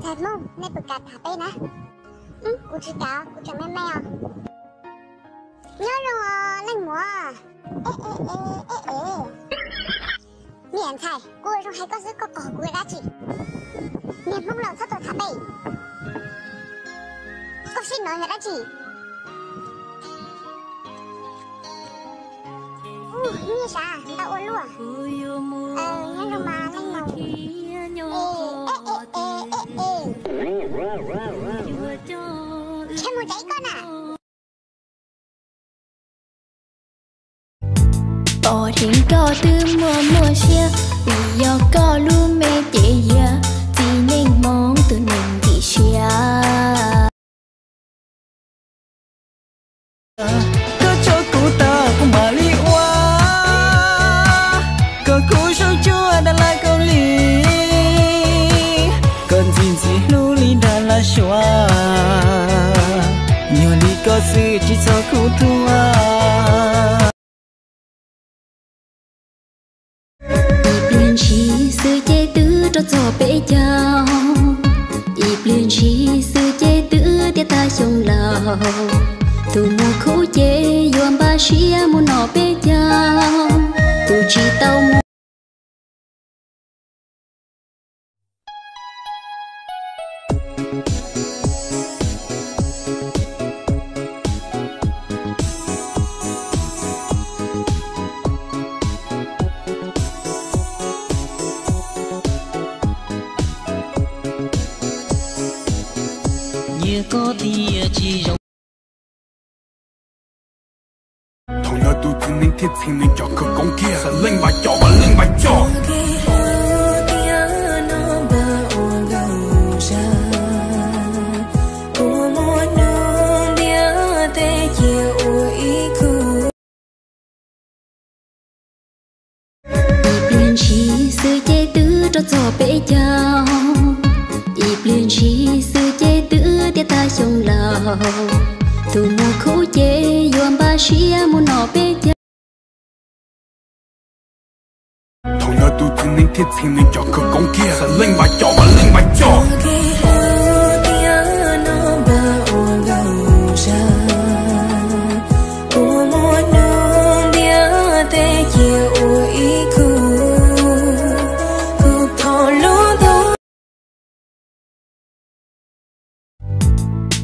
Thật mong, nay bực cạt hả bê nè. Cô chỉ cả, cô chẳng mê mê à. Nhớ rồi à, lành mua à. Ê. Miễn thầy, cô ấy trong hay có giữ có cổ cô ấy đã chỉ. Miễn mong lòng sao tôi thả bê. Cô xin nói người đã chỉ. Như sao, tao ôn luôn. Nhớ rồi mà, lành màu. Xem một cháy con à. Bỏ thiên có từ mùa xưa vì do có luôn mê chế ya chỉ nên mong từ nên thì xia có cho cụ ta cũng mà li hoa có cụ sâu chua đã lại câu li còn gì lưu li đã là xóa nhiều li có sự chỉ cho cụ thua chỉ sư chế tứ cho bể chào ít liền chỉ sư chế tứ tia ta sông lào tu mùa khổ chế yom ba xia muốn nọ bể chào tu chỉ tao có tia chỉ rộng同樣到轉你貼前你作佢講嘅實拎埋咗啊拎埋咗chỉ sư chế tứ cho bể chào ít liền chỉ sư chế tứ tia ta sông lào tu mùa khổ chế yom ba xia muốn nọ bể chào同樣到轉你貼前你作佢講嘅實拎埋咗啊拎埋咗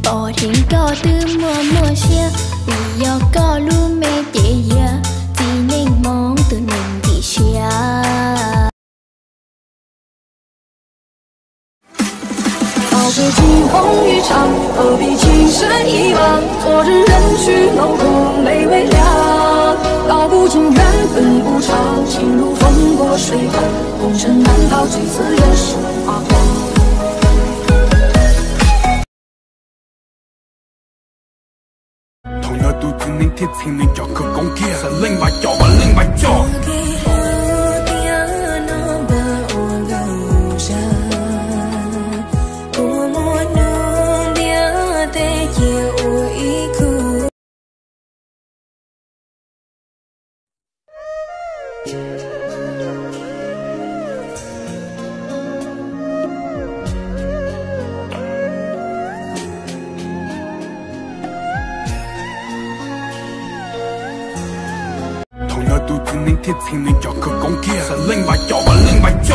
bỏ thiên có từ mùa xưa vì do có luôn mê chế ya chỉ nên mong từ nên thì xia冒着惊风一场，何必情深一往？昨日人去楼空泪微凉，道不尽缘分无常，情如风过水寒，红尘难逃几次人世发光。同樣到轉你貼前你作佢講嘅實拎埋咗啊拎埋咗到轉你貼前你作佢講嘅實拎埋咗啊拎埋咗